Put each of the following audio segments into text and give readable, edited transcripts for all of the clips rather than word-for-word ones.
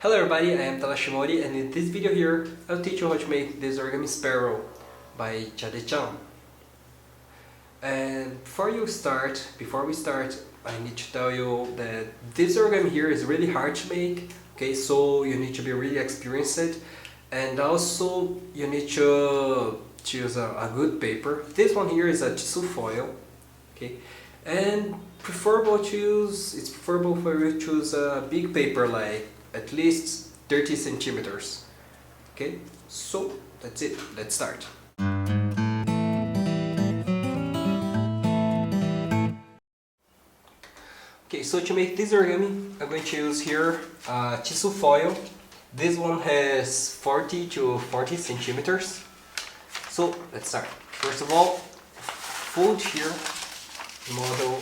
Hello everybody, I am Tadashi Mori, and in this video here I'll teach you how to make this Origami Sparrow by Kade Chan. And before we start, I need to tell you that this origami here is really hard to make, okay, so you need to be really experienced, and also you need to choose a good paper. This one here is a tissue foil, okay, and it's preferable for you to choose a big paper like at least 30 centimeters. Okay, so that's it, let's start. Okay, so to make this origami, I'm going to use here tissue foil. This one has 40 to 40 centimeters. So let's start. First of all, fold here the model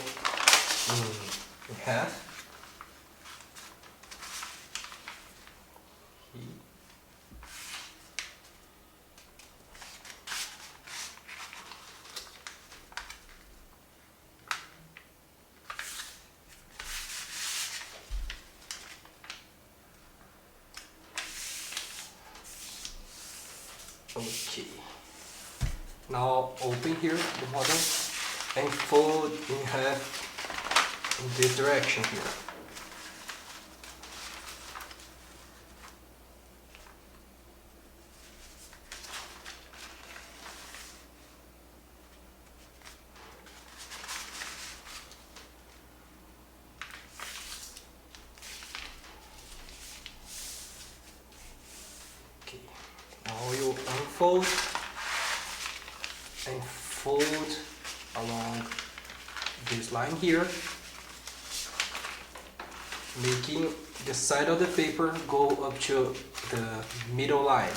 in half. Okay, now open here the model and fold in half in this direction here. Okay, now you unfold and fold along this line here, making the side of the paper go up to the middle line.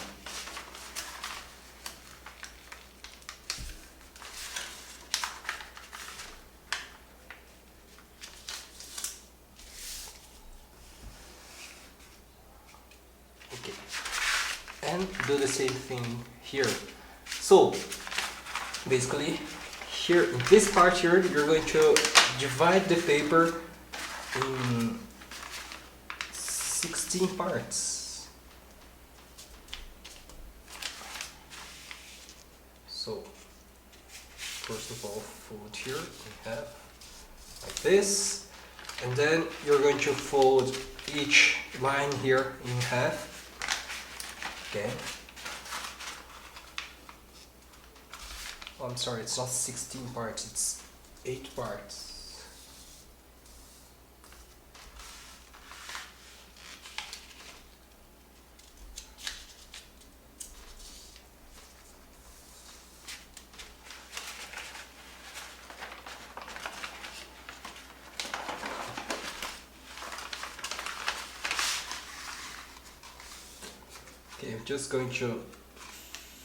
Okay, and do the same thing here. So basically here in this part here you're going to divide the paper in 16 parts. So first of all, fold here in half like this, and then you're going to fold each line here in half. Okay. Oh, I'm sorry, it's not 16 parts, it's 8 parts. Okay, I'm just going to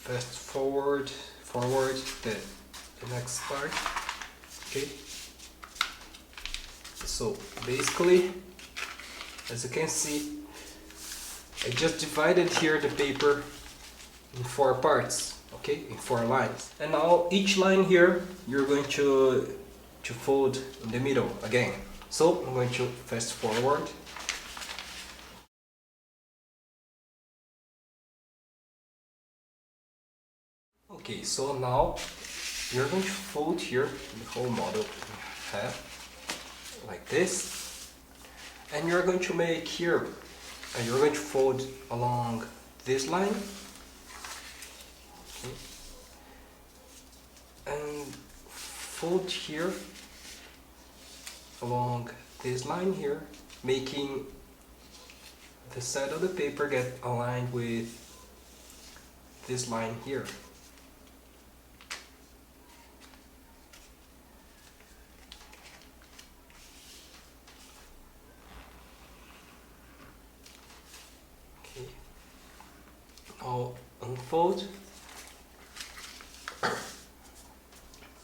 fast forward the next part. Okay, so basically, as you can see, I just divided here the paper in 4 parts, okay, in 4 lines, and now each line here you're going to fold in the middle again. So I'm going to fast forward. Okay, so now you're going to fold here the whole model in half, like this, and you're going to make here, and you're going to fold along this line, okay, and fold here along this line here, making the side of the paper get aligned with this line here. Now unfold,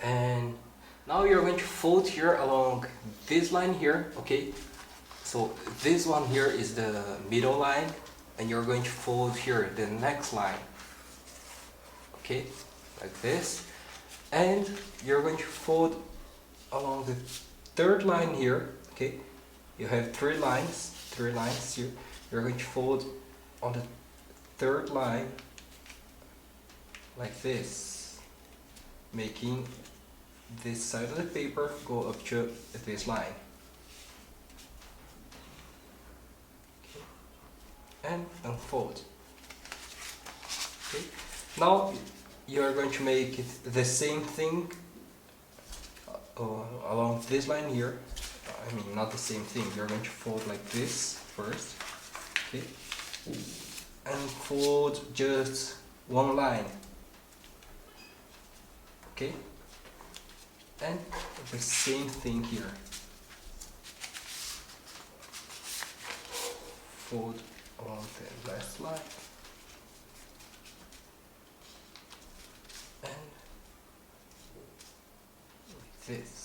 and now you're going to fold here along this line here, okay, so this one here is the middle line, and you're going to fold here the next line, okay, like this, and you're going to fold along the third line here, okay, you have three lines here, you're going to fold on the third line like this, making this side of the paper go up to this line. Okay. And unfold. Okay. Now you are going to make it the same thing along this line here. I mean, not the same thing. You're going to fold like this first, okay, and fold just one line, okay, and the same thing here. Fold along the last line, and like this.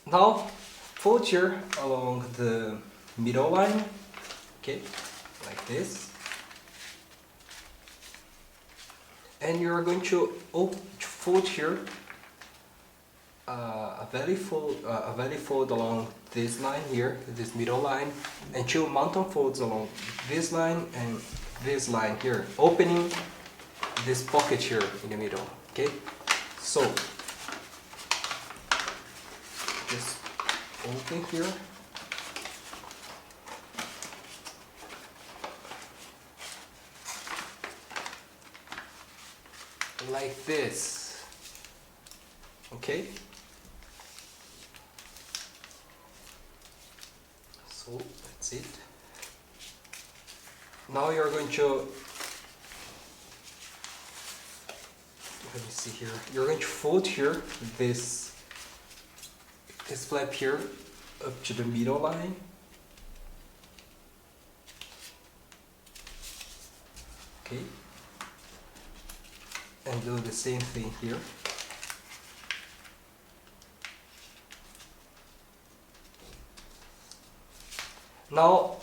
Now fold here along the middle line, okay, like this, and you are going to fold here a valley fold along this line here, this middle line, and 2 mountain folds along this line and this line here, opening this pocket here in the middle. Okay, so just open here, like this. Okay, so that's it. Now you're going to, let me see here, you're going to fold here this flap here up to the middle line. Okay, and do the same thing here. Now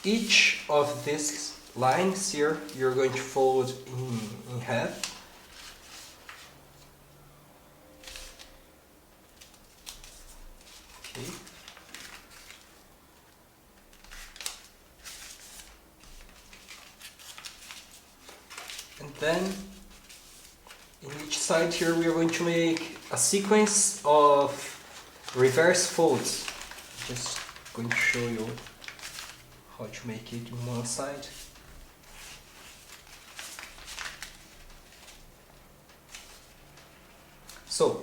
each of these lines here you're going to fold in half. Okay. And then in each side here we are going to make a sequence of reverse folds. Just going to show you how to make it in one side. So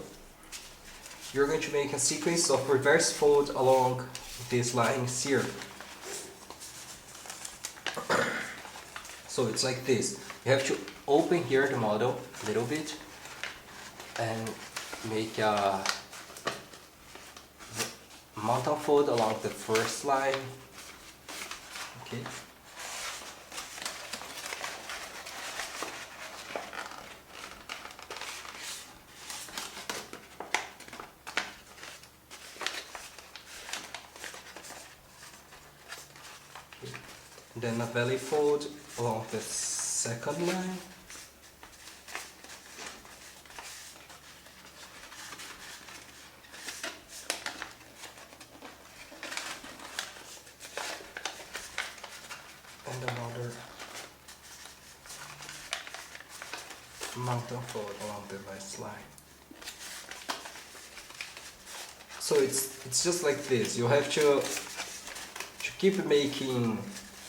you're going to make a sequence of reverse folds along these lines here. So it's like this. You have to open here the model a little bit and make a mountain fold along the first line. Okay. Then a belly fold along the second line. And another mountain fold along the last line. So it's just like this. You have to keep making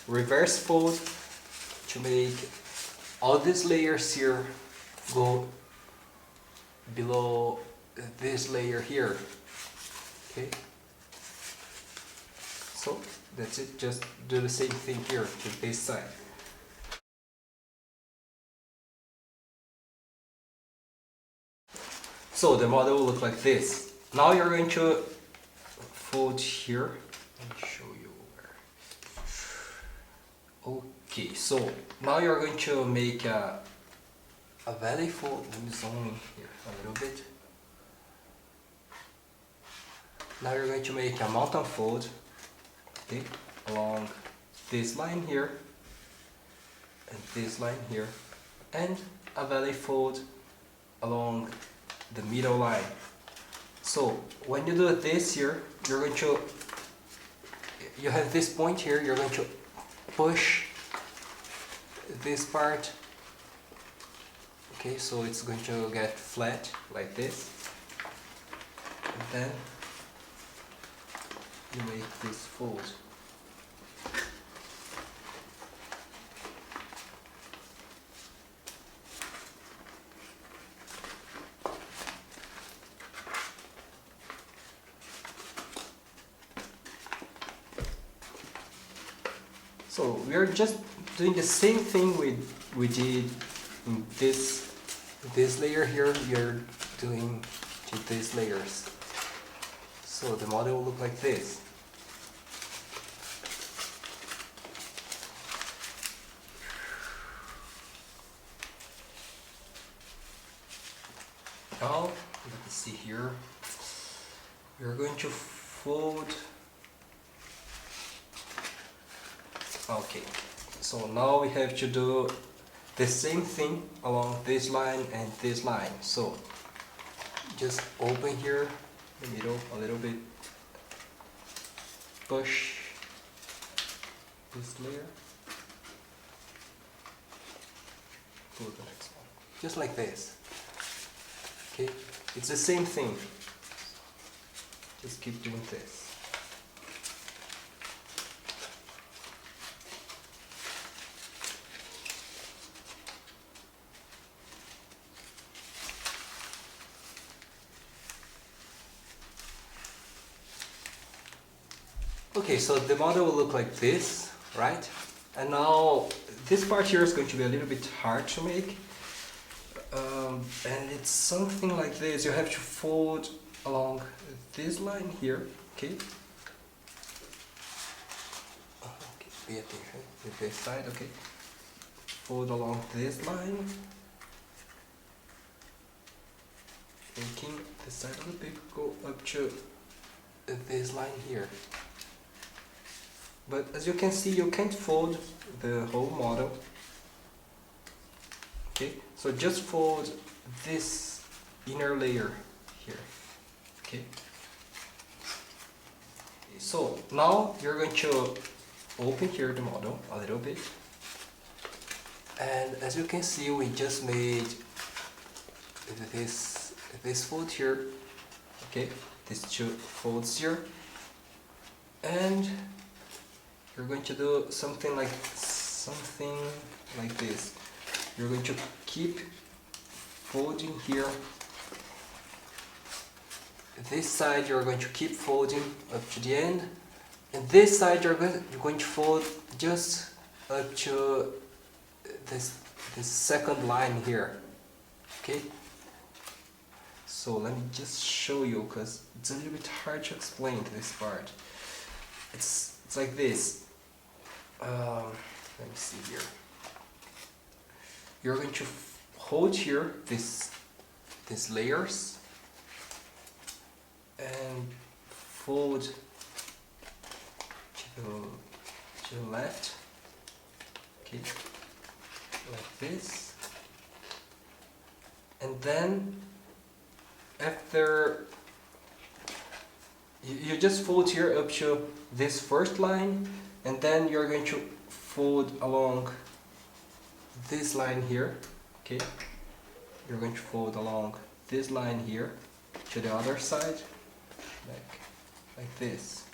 reverse fold to make all these layers here go below this layer here. Okay, so that's it. Just do the same thing here to this side. So the model will look like this. Now you're going to fold here. Let me show you where. Okay, so now you're going to make a valley fold. Let me zoom in here a little bit. Now you're going to make a mountain fold, okay, along this line here and this line here, and a valley fold along the middle line. So when you do this here, you're going to you have this point here, you're going to push this part. Okay, so it's going to get flat like this. And then you make this fold. So we are just doing the same thing we did in this layer here. We are doing to these layers. So the model will look like this. Now let me see here. We are going to fold. Okay, so now we have to do the same thing along this line and this line. So just open here the middle a little bit, push this layer, pull the next one, just like this. Okay, it's the same thing. Just keep doing this. Okay, so the model will look like this, right? And now this part here is going to be a little bit hard to make. And it's something like this. You have to fold along this line here, okay? Okay, pay attention with this side, okay? Fold along this line, making the side of the pig go up to this line here. But as you can see, you can't fold the whole model. Okay, so just fold this inner layer here. Okay. So now you're going to open here the model a little bit. And as you can see, we just made this fold here. Okay, these two folds here. And you're going to do something like this. You're going to keep folding here. This side you're going to keep folding up to the end, and this side you're going to fold just up to this second line here. Okay. So let me just show you, because it's a little bit hard to explain this part. It's like this. Let me see here. You're going to hold here these layers and fold to the left. Okay, like this. And then after you just fold here up to this first line, and then you're going to fold along this line here. Okay, you're going to fold along this line here to the other side, like this.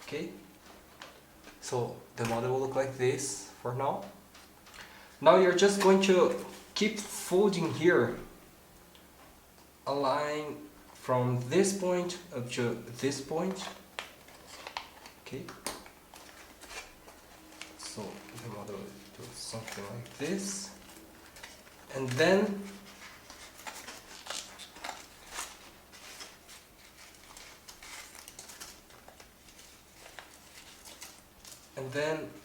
Okay, so the model will look like this for now. Now you're just going to keep folding here a line from this point up to this point. Okay, so the model will do something like this, and then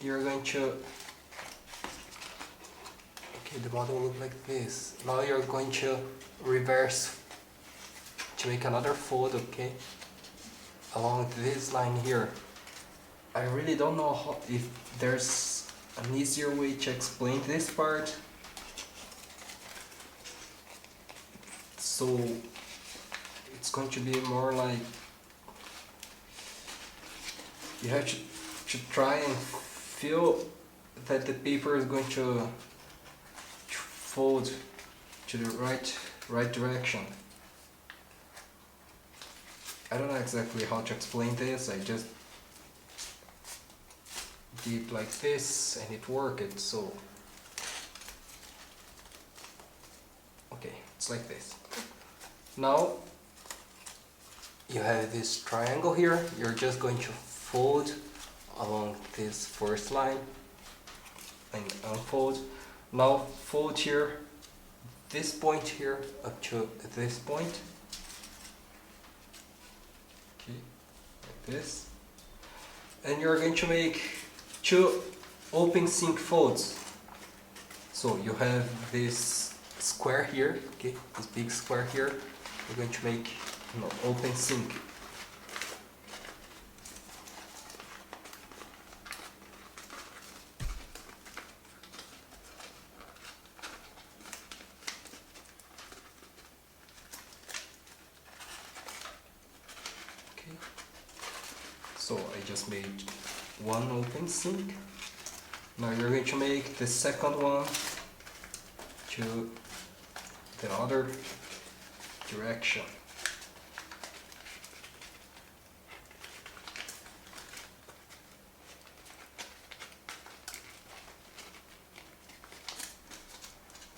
you're going to, okay, the model will look like this. Now you're going to reverse to make another fold, okay, along this line here. I really don't know if there's an easier way to explain this part. So it's going to be more like you have to try and feel that the paper is going to fold to the right direction. I don't know exactly how to explain this. I just did like this and it worked. So okay, it's like this. Now you have this triangle here. You're just going to fold along this first line and unfold. Now fold here, this point here up to this point. Okay, like this. And you're going to make 2 open sync folds. So you have this square here, okay, this big square here. You're going to make open sync. Okay, so I just made 1 open sync. Now you're going to make the second one to the other direction.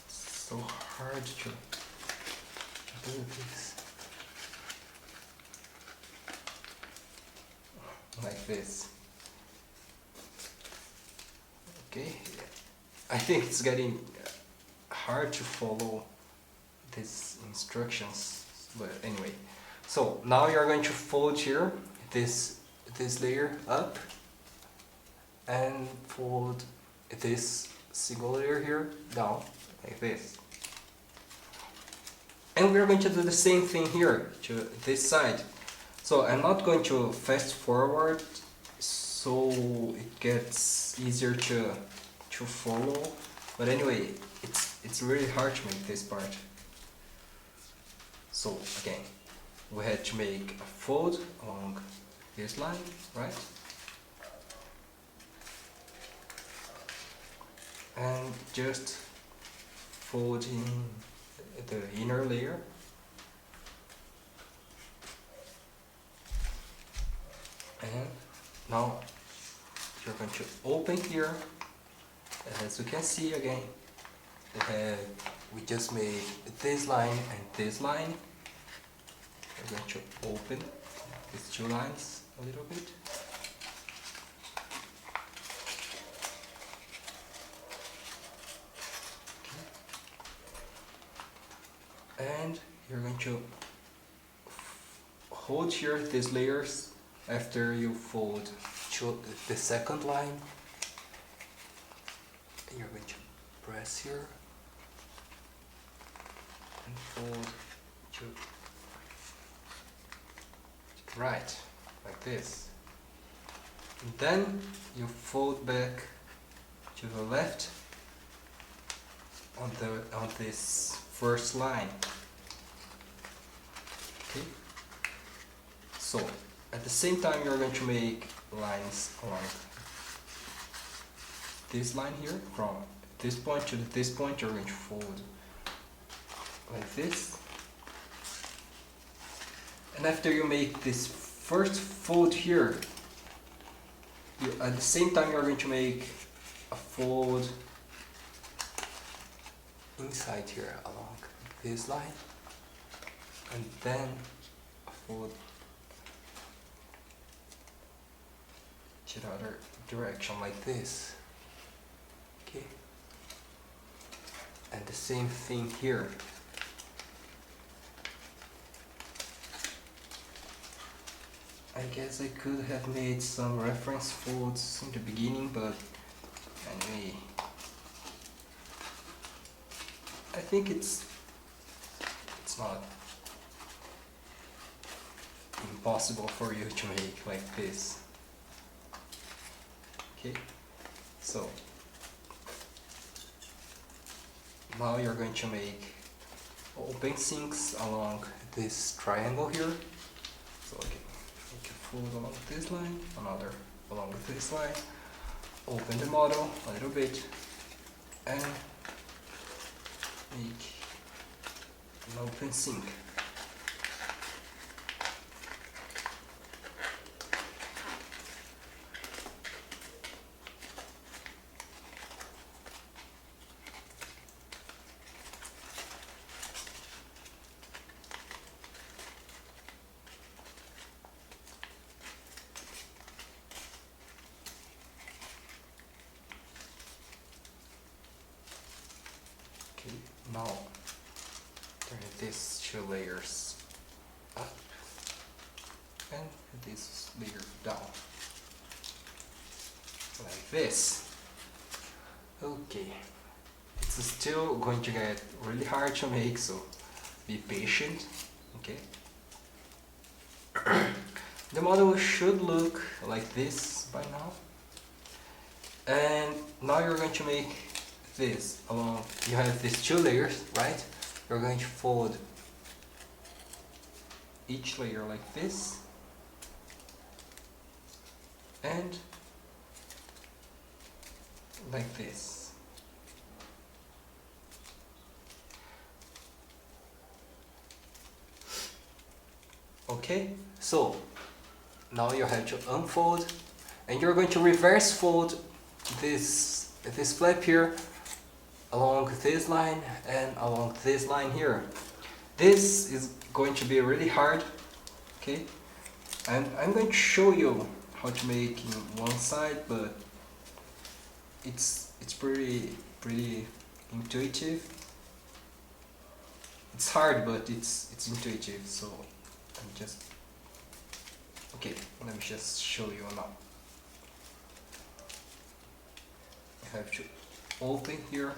So hard to do this. Like this. Okay, I think it's getting hard to follow these instructions, but anyway. So now you're going to fold here this layer up and fold this single layer here down like this. And we're going to do the same thing here to this side. So I'm not going to fast forward so it gets easier to follow, but anyway, it's really hard to make this part. So again, we had to make a fold along this line, right? And just fold in the inner layer. And now you're going to open here. As you can see again, we just made this line and this line. We're going to open these 2 lines a little bit. Okay. And you're going to hold here these layers after you fold to the second line. And you're going to press here and fold to right, like this. And then you fold back to the left on this first line. Okay. So at the same time you're going to make lines along this line here. From this point to this point you're going to fold like this. And after you make this first fold here, at the same time you're going to make a fold inside here along this line, and then a fold to the other direction like this. Okay, and the same thing here. I guess I could have made some reference folds in the beginning, but anyway, I think it's not impossible for you to make like this. Okay, so now you're going to make open sinks along this triangle here. So okay, make a fold along this line, another along with this line. Open the model a little bit and make an open sync. Now turn these two layers up and this layer down like this. Okay, it's still going to get really hard to make, so be patient. Okay, the model should look like this by now, and now you're going to make this along. You have these two layers, right? You're going to fold each layer like this and like this. Okay, so now you have to unfold and you're going to reverse fold this flap here along this line and along this line here. This is going to be really hard, okay? And I'm going to show you how to make in one side, but it's pretty intuitive. It's hard, but it's intuitive. So I'm just okay. Let me just show you now. I have to open here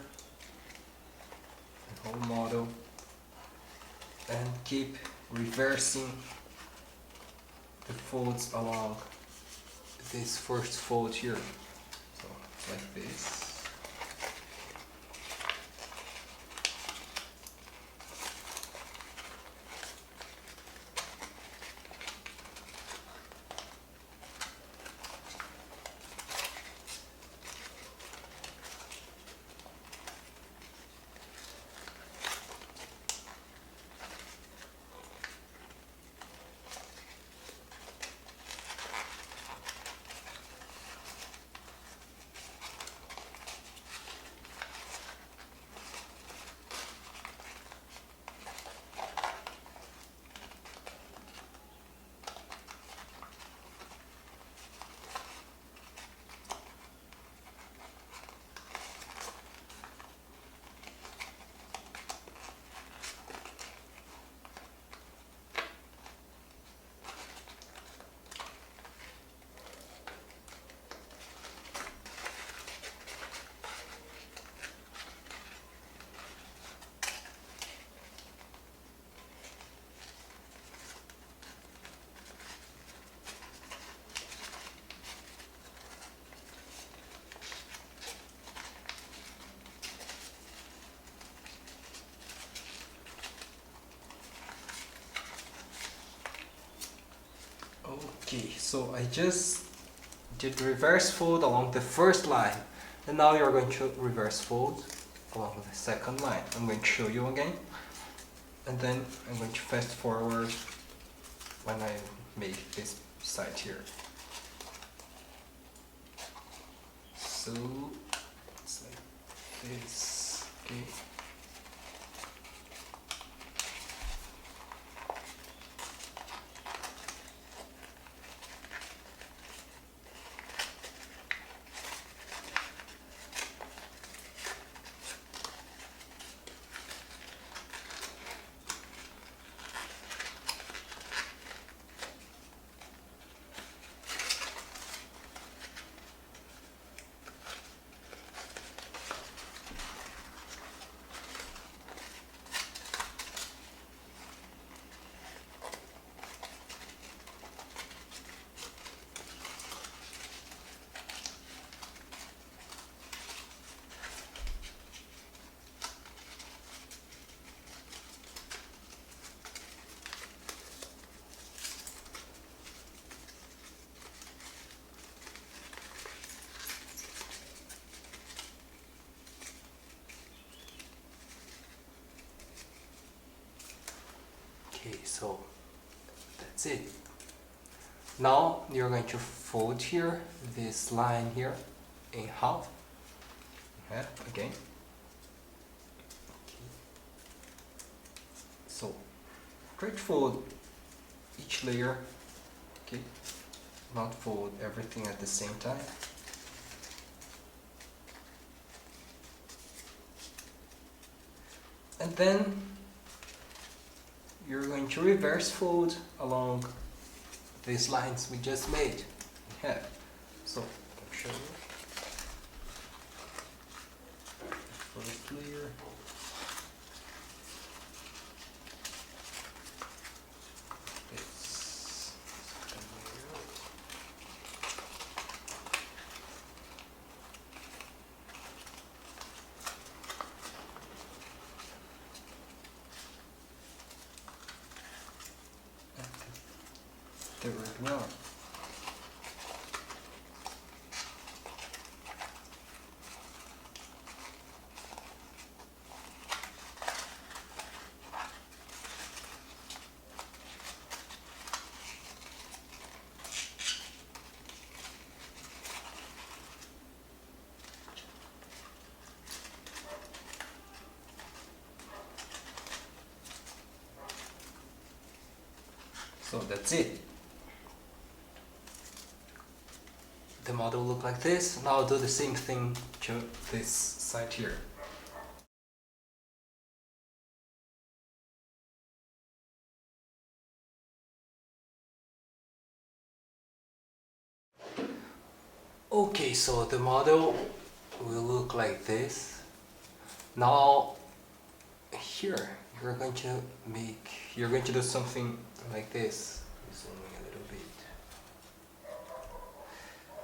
the whole model and keep reversing the folds along this first fold here. So like this. Okay, so I just did reverse fold along the first line, and now you're going to reverse fold along the second line. I'm going to show you again, and then I'm going to fast forward when I make this side here. So it's like this, okay. so that's it. Now you're going to fold here, this line here, in half. Again. So try to fold each layer, okay? Not fold everything at the same time. And then you're going to reverse fold along these lines we just made. So I'll show you. First layer. This second layer. And the third one. So that's it. The model look like this. Now I'll do the same thing to this side here. Okay, so the model will look like this. Now here you're going to do something like this. Zooming a little bit.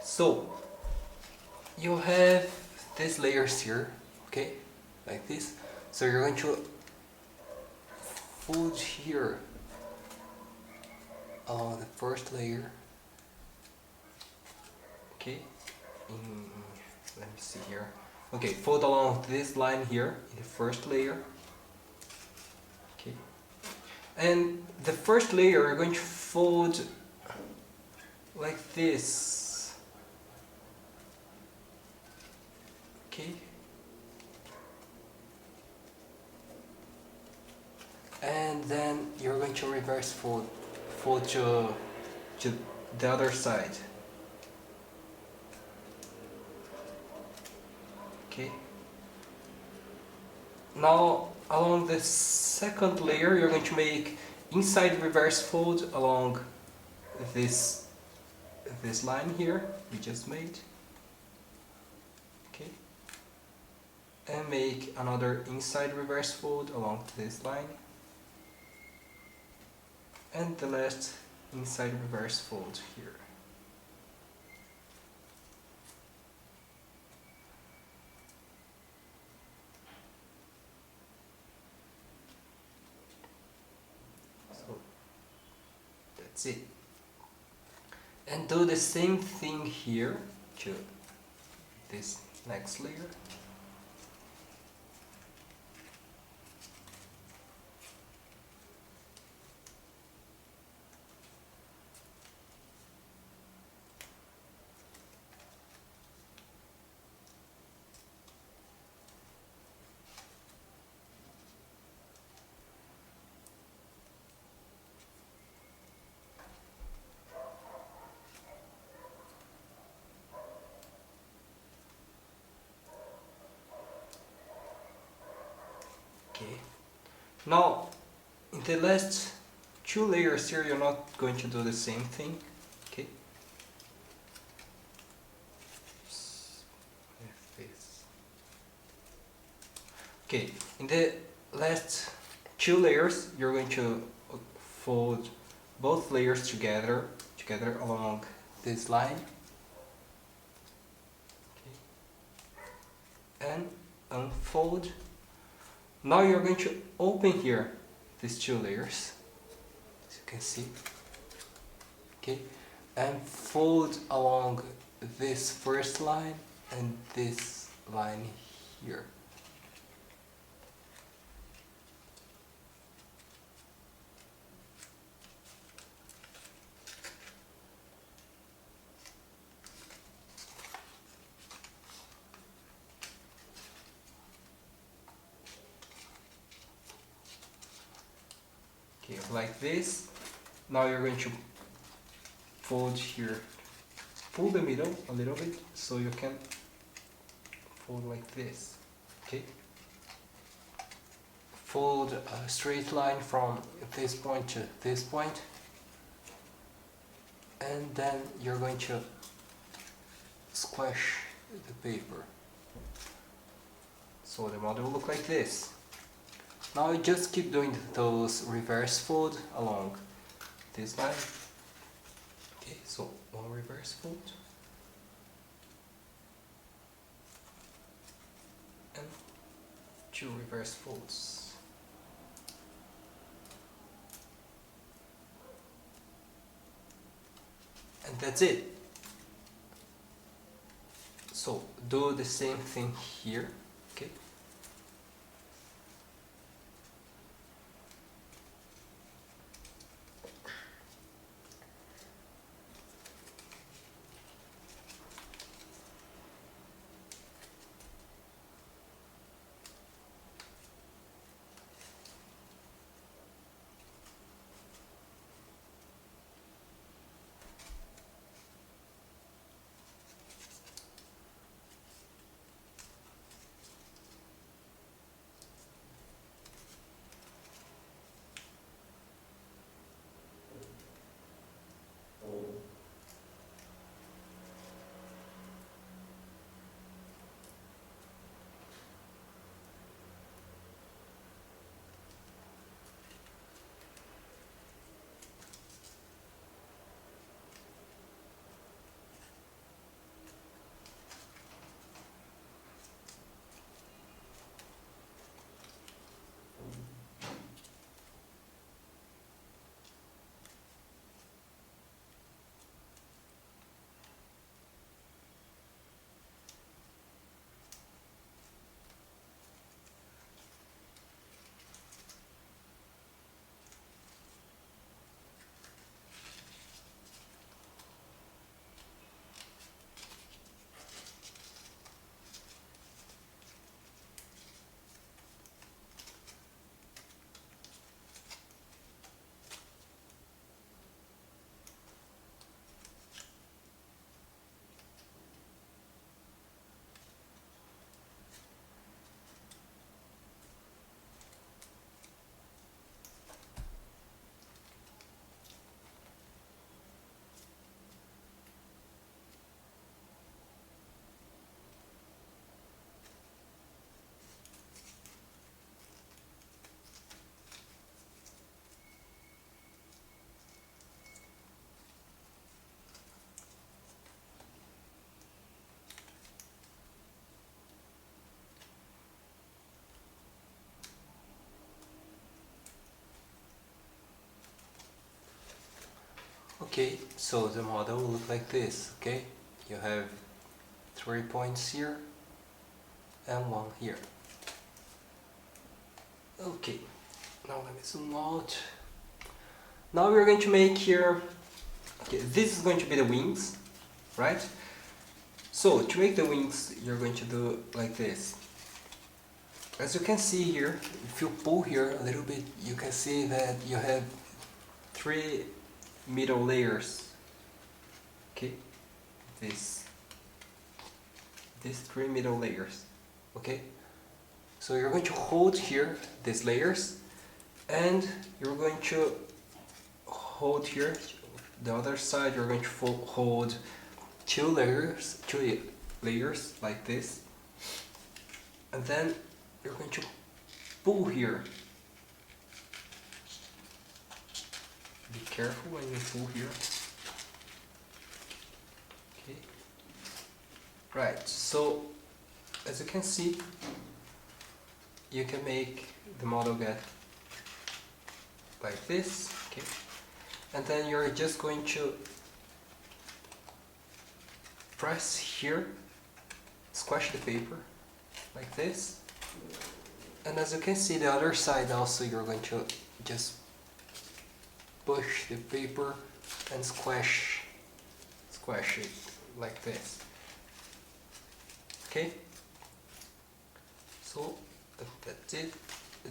So you have these layers here, okay, like this. So you're going to fold here along the first layer, okay. Let me see here. Okay, fold along this line here in the first layer. Okay. And the first layer you're going to fold like this. Okay. And then you're going to reverse fold to the other side. Okay. Now along the second layer you're going to make inside reverse fold along this line here we just made. Okay. And make another inside reverse fold along this line. And the last inside reverse fold here. That's it. And do the same thing here to this next layer. Okay. Now, in the last two layers here, you're not going to do the same thing. Okay. Like this. Okay. In the last two layers, you're going to fold both layers together along this line. Okay. And unfold. Now you're going to open here these two layers, as you can see, okay, and fold along this first line and this line here. okay, like this. Now you're going to fold here, pull the middle a little bit so you can fold like this. Okay, fold a straight line from this point to this point, and then you're going to squash the paper so the model will look like this. Now you just keep doing those reverse fold along this line. Okay, so one reverse fold and two reverse folds. And that's it. So do the same thing here, okay? Okay, so the model will look like this, okay? You have 3 points here and 1 here. Okay, now let me zoom out. Now we're going to make here, okay, this is going to be the wings, right? So to make the wings, you're going to do like this. As you can see here, if you pull here a little bit, you can see that you have 3 middle layers. Okay, these 3 middle layers. Okay, so you're going to hold here these layers, and you're going to hold here the other side. You're going to hold 2 layers like this, and then you're going to pull here. Be careful when you pull here. Okay. Right, so as you can see, you can make the model get like this, okay? And then you're just going to press here, squash the paper like this. And as you can see, the other side also, you're going to just push the paper and squash it like this. Okay, so that's it.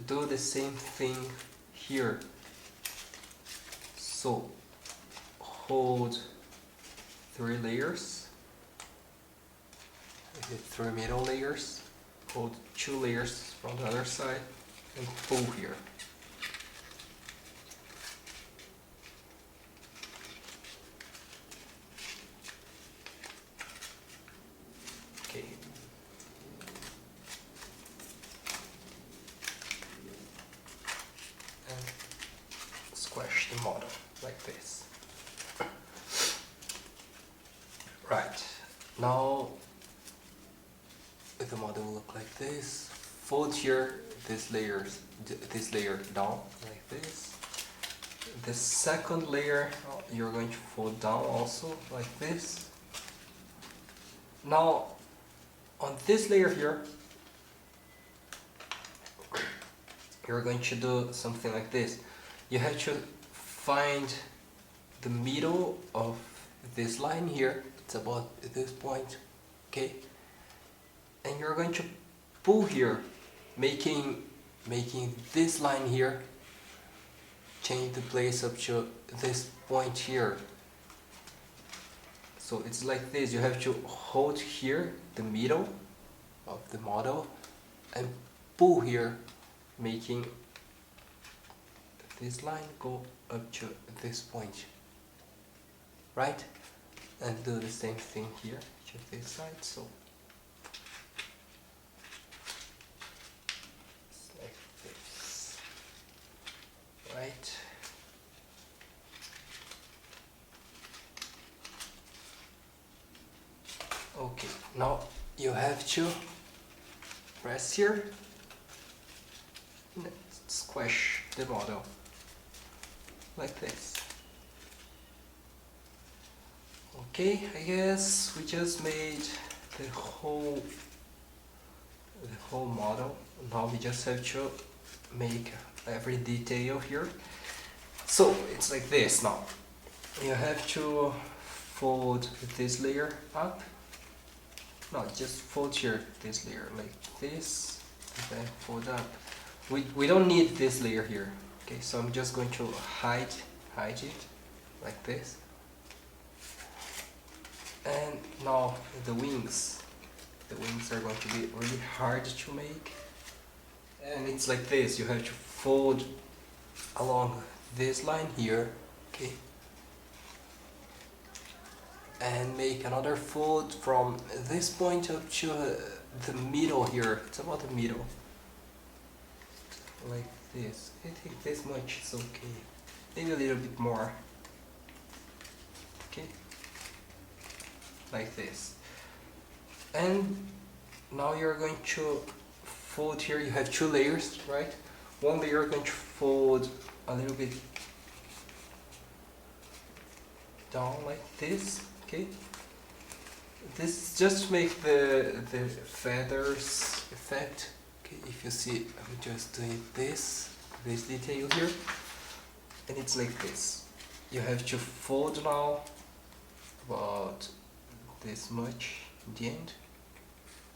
Do the same thing here. So hold 3 layers, hit 3 middle layers, hold 2 layers from the other side, and pull here. Okay. And squash the model like this. Right, now the model will look like this. Fold here this layer down like this. The second layer you're going to fold down also like this. Now on this layer here you're going to do something like this. You have to find the middle of this line here. It's about this point, okay? And you're going to pull here, making this line here change the place up to this point here. So it's like this. You have to hold here the middle of the model and pull here, making this line go up to this point, right? And do the same thing here to this side. So it's like this, right? Okay, now you have to press here and squash the model like this. Okay, I guess we just made the whole model. Now we just have to make every detail here. So it's like this now. You have to fold this layer up. No, just fold here this layer like this, and then fold up. We don't need this layer here. Okay, so I'm just going to hide it like this. And now the wings are going to be really hard to make, and it's like this. You have to fold along this line here, okay, and make another fold from this point up to the middle here. It's about the middle, like this. I think this much is okay, maybe a little bit more, okay, like this. And now you're going to fold here. You have 2 layers, right? One layer you're going to fold a little bit down like this, okay? This is just to make the feathers effect. Okay, if you see, I'm just doing this detail here, and it's like this. You have to fold now about this much in the end.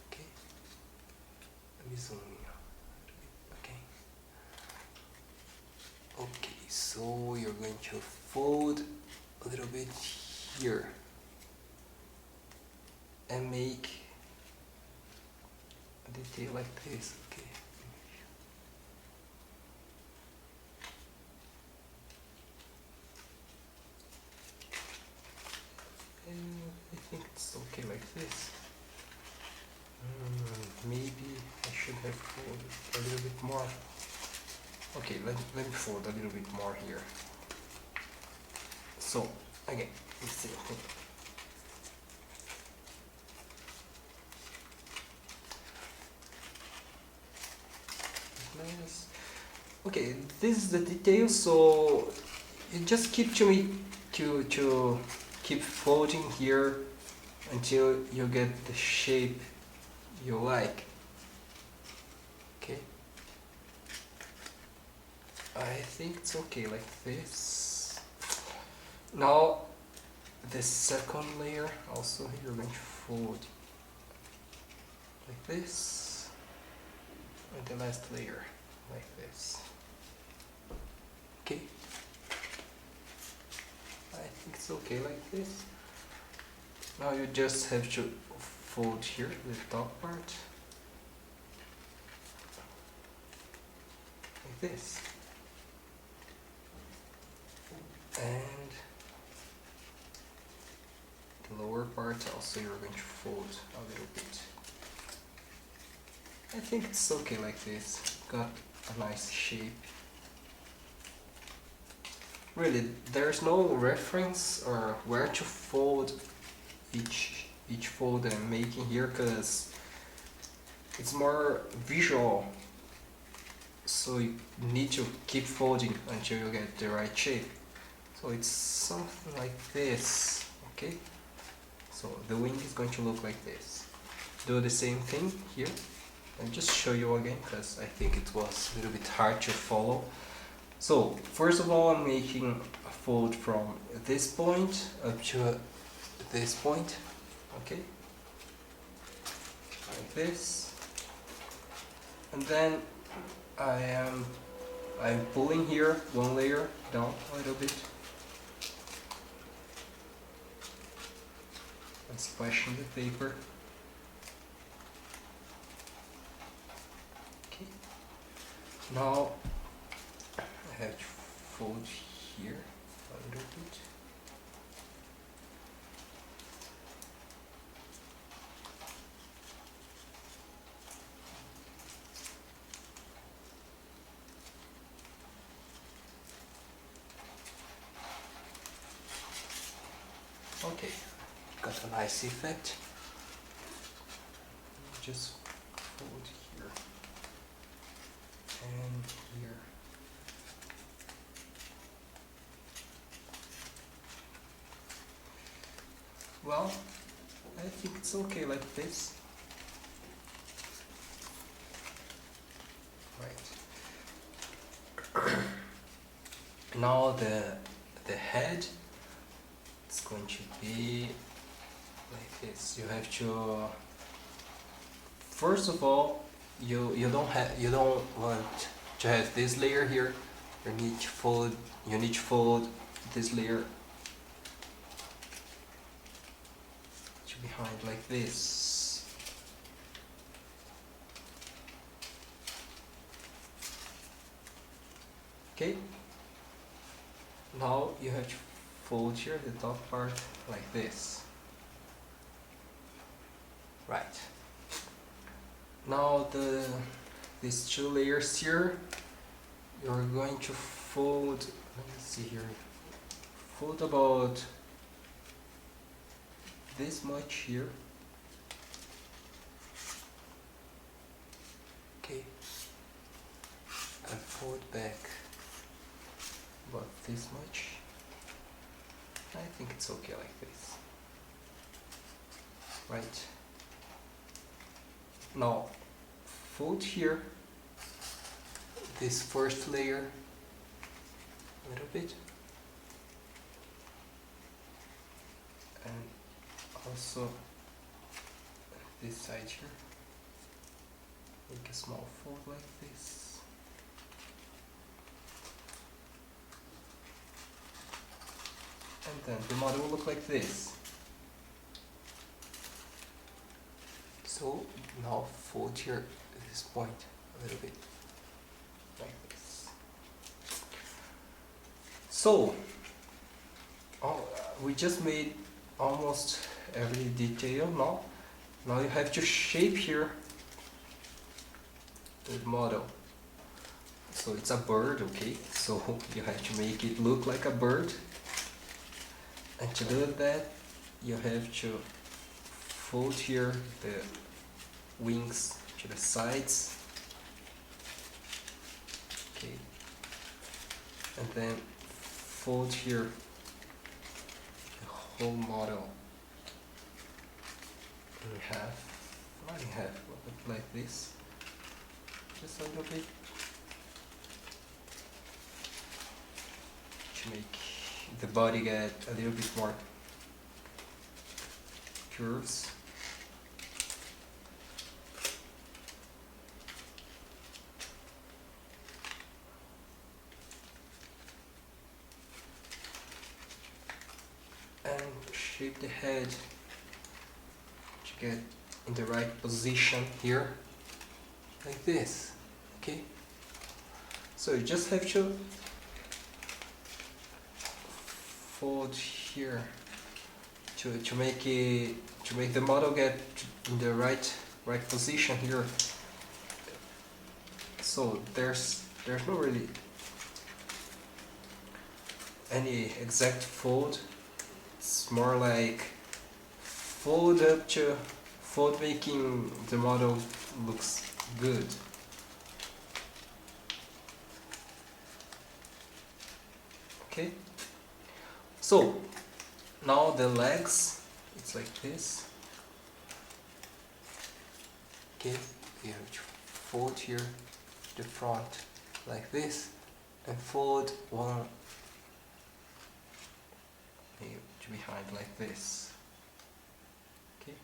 Okay, let me zoom in. Okay, so you're going to fold a little bit here and make a detail like this. Okay. And I think it's okay like this. Maybe I should have folded a little bit more. Okay, let me fold a little bit more here. So, again, let's see. Okay, this is the detail, so you just keep to keep folding here until you get the shape you like. Okay, I think it's okay like this. Now the second layer also you're going to fold like this, and the last layer like this. Okay, I think it's okay like this. Now you just have to fold here the top part like this, and the lower part also you're going to fold a little bit. I think it's okay like this, got a nice shape. Really, there's no reference or where to fold each fold that I'm making here, because it's more visual, so you need to keep folding until you get the right shape. So it's something like this, okay? So the wing is going to look like this. Do the same thing here, and just show you again because I think it was a little bit hard to follow. So first of all, I'm making a fold from this point up to this point, okay, like this, and then I'm pulling here one layer down a little bit and splashing the paper. Okay, now I have to fold here a little bit. Okay, got a nice effect. Just fold here and here. Well, I think it's okay like this. Right. Now the head, it's going to be like this. You have to, first of all, you don't want to have this layer here. You need to fold this layer to behind like this. Okay. Now you have to fold here the top part like this. Right. Now these two layers here, you're going to fold, let me see here, fold about this much here. Okay. And fold back about this much. I think it's okay like this. Right. Now fold here this first layer a little bit, and also this side here. Make a small fold like this. And then the model will look like this. So now fold here at this point a little bit, like this. So we just made almost every detail. Now you have to shape here the model. So it's a bird, okay? So you have to make it look like a bird. And to do that, you have to fold here the wings to the sides. Okay. And then fold here the whole model in half. Not in half, but like this. Just a little bit. To make the body get a little bit more curves. shape the head to get in the right position here, like this. Okay, so you just have to fold here to make the model get in the right position here. So there's no really any exact fold. It's more like fold up to fold, making the model looks good. Okay, so now the legs, it's like this. Okay, you have to fold here the front like this, and fold one to behind like this. Okay,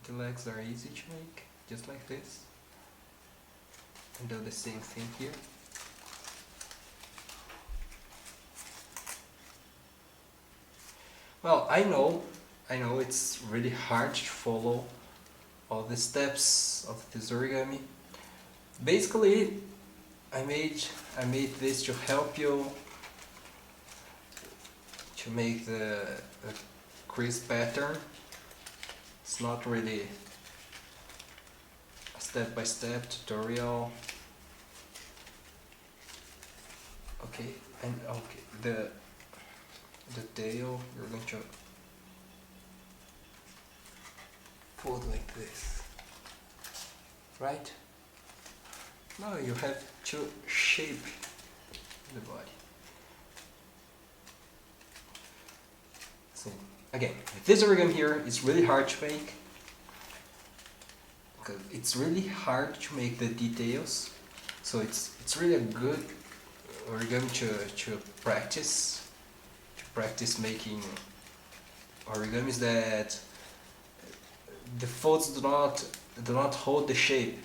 the legs are easy to make, just like this, and do the same thing here. Well, I know it's really hard to follow all the steps of this origami. Basically, I made this to help you to make the crease pattern. It's not really a step-by-step tutorial. Okay, and okay, the tail, you're going to fold like this, right? Now you have to shape the body. So again, this origami here is really hard to make, because it's really hard to make the details. So it's really a good origami to practice making origamis that the folds do not hold the shape.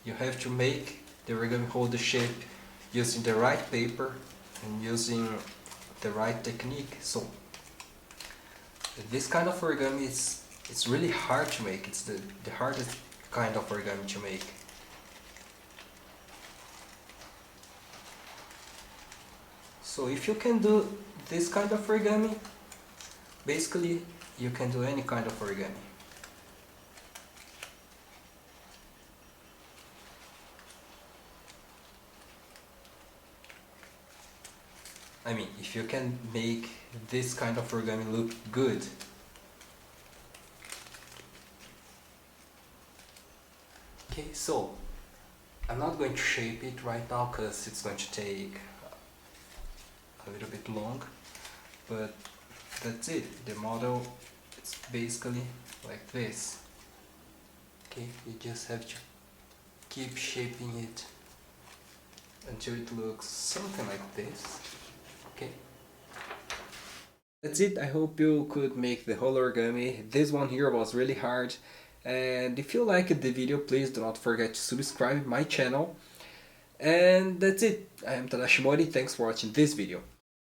You have to make the origami hold the shape using the right paper and using the right technique. So this kind of origami it's really hard to make. It's the hardest kind of origami to make. So if you can do this kind of origami, basically you can do any kind of origami. I mean, if you can make this kind of origami look good. Okay, so I'm not going to shape it right now because it's going to take a little bit long, but that's it. The model is basically like this. Okay, you just have to keep shaping it until it looks something like this. Okay, that's it. I hope you could make the whole origami. This one here was really hard, and if you liked the video, please do not forget to subscribe my channel. And that's it. I am Tadashi Mori. Thanks for watching this video.